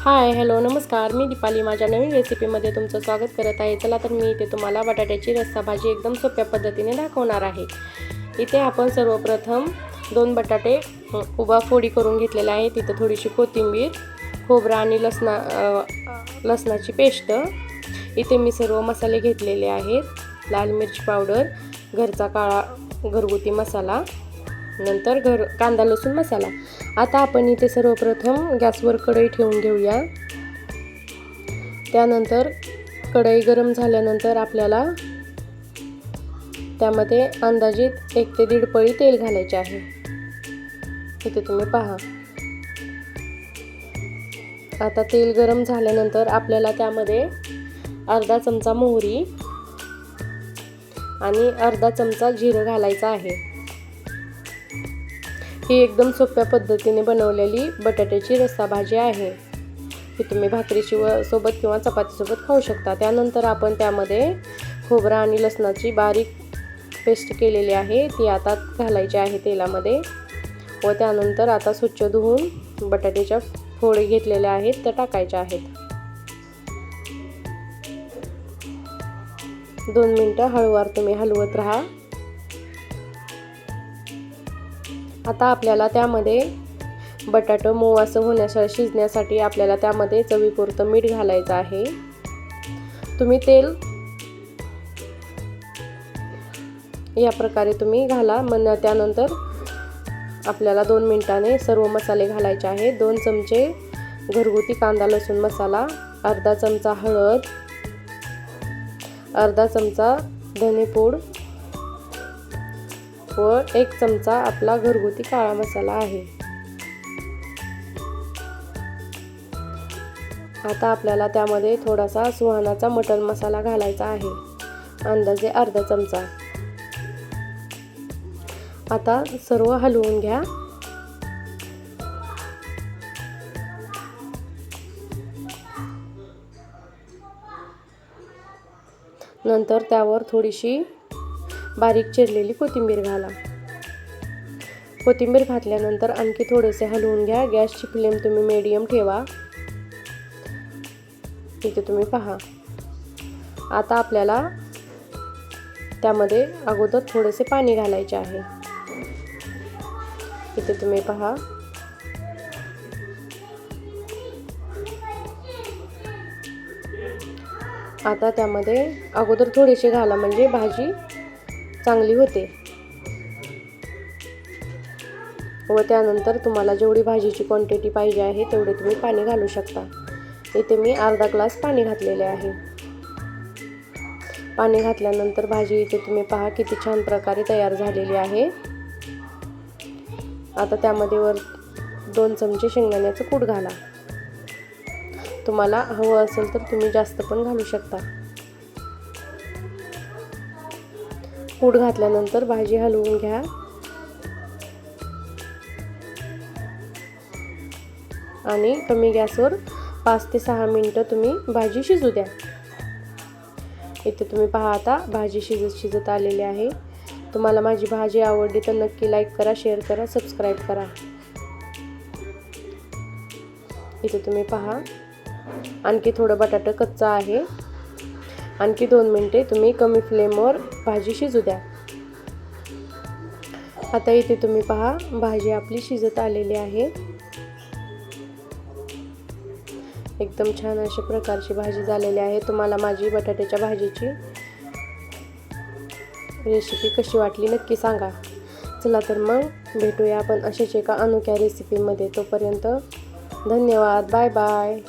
Hi hello नमस्कार, मी दीपाली माझ्या नवीन रेसिपीमध्ये तुमचं स्वागत करत आहे। चला तर मी इथे तुम्हाला बटाट्याची रस्सा भाजी एकदम सोप्या पद्धतीने दाखवणार आहे। इथे आपण सर्वप्रथम 2 बटाटे उभा फोडी करून घेतलेले आहेत। इथे थोडीशी कोथिंबीर, खोबरा आणि लसणाची पेस्ट। इथे मी सर्व मसाले घेतलेले आहेत। लाल मिरची पावडर, घरचा काळा घरगुती मसाला, नंतर कांदा लसूण मसाला। आता आपण इथे सर्वप्रथम गॅसवर कढई ठेवून घेऊया। त्यानंतर कढई गरम झाल्यानंतर आपल्याला त्यामध्ये अंदाजित 1 ते 1.5 पळी तेल घालायचे आहे। इथे तुम्ही पहा। आता तेल गरम झाल्यानंतर आपल्याला त्यामध्ये अर्धा चमचा मोहरी आणि अर्धा चमचा जिरं घालायचं आहे। ही एकदम सोप्या पद्धतीने बनवलेली बटाट्याची रस्सा भाजी आहे। ही तुम्ही भाकरीची सोबत किंवा चपातीसोबत खाऊ शकता। त्यानंतर आपण त्यामध्ये खोबरा आणि लसणाची बारीक पेस्ट केलेली आहे ती आता घालायची आहे तेलामध्ये। व त्यानंतर आता स्वच्छ धुवून बटाट्याच्या फोडी घेतलेल्या आहेत त्या टाकायच्या आहेत। 2 मिनिटं हळूवार तुम्ही हलवत राहा। आता आपल्याला त्यामध्ये बटाटा मऊ असं होण्यासाठी शिजण्यासाठी आपल्याला त्यामध्ये चवीपुरतं मीठ घालायचं आहे। तुम्ही तेल या प्रकारे तुम्ही घाला। मग त्यानंतर आपल्याला 2 मिनिटांनी सर्व मसाले घालायचे आहेत। 2 चमचे घरगुती कांदा लसूण मसाला, अर्धा चमचा हळद, अर्धा चमचा धनेपूड व 1 चमचा आपला घरगुती काळा मसाला आहे। आता आपल्याला त्यामध्ये थोडासा सुहानाचा मटण मसाला घालायचा आहे, अंदाजे अर्धा चमचा। आता सर्व हलवून घ्या। नंतर त्यावर थोडीशी बारीक चिरलेली कोथिंबीर घाला। कोथिंबीर घातल्यानंतर आणखी थोडेसे हलवून घ्या। गॅसची फ्लेम तुम्ही मीडियम ठेवा। इथे तुम्ही पहा। आता आपल्याला त्यामध्ये अगोदर थोडेसे पाणी घालायचे आहे। इथे तुम्ही पहा। आता त्यामध्ये अगोदर थोडेसे घाला म्हणजे भाजी चांगली होते। व त्यानंतर तुम्हाला जेवढी भाजीची क्वांटिटी पाहिजे आहे तेवढे तुम्ही पाणी घालू शकता। इथे मी अर्धा ग्लास पाणी घातलेले आहे। पाणी घातल्यानंतर भाजी इथे तुम्ही पहा किती छान प्रकारे तयार झालेली आहे। आता त्यामध्ये 2 चमचे शेंगदाण्याचं कूट घाला। तुम्हाला हवं असेल तर तुम्ही जास्त पण घालू शकता। कूट घातल्यानंतर भाजी हलवून घ्या आणि कमी गॅसवर 5 ते 6 मिनिटं तुम्ही भाजी शिजू द्या। इथे तुम्ही पहा आता भाजी शिजत आलेली आहे। तुम्हाला माझी भाजी आवडली तर नक्की लाईक करा, शेअर करा, सबस्क्राईब करा। इथे तुम्ही पहा आणखी थोडं बटाटा कच्चा आहे। आणखी 2 मिनिटे तुम्ही कमी फ्लेमवर भाजी शिजू द्या। आता इथे तुम्ही पहा भाजी आपली शिजत आलेली आहे। एकदम छान अशा प्रकारची भाजी झालेली आहे। तुम्हाला माझी बटाट्याच्या भाजीची रेसिपी कशी वाटली नक्की सांगा। चला तर मग भेटूया आपण अशाच एका अनोख्या रेसिपीमध्ये। तोपर्यंत धन्यवाद, बाय बाय।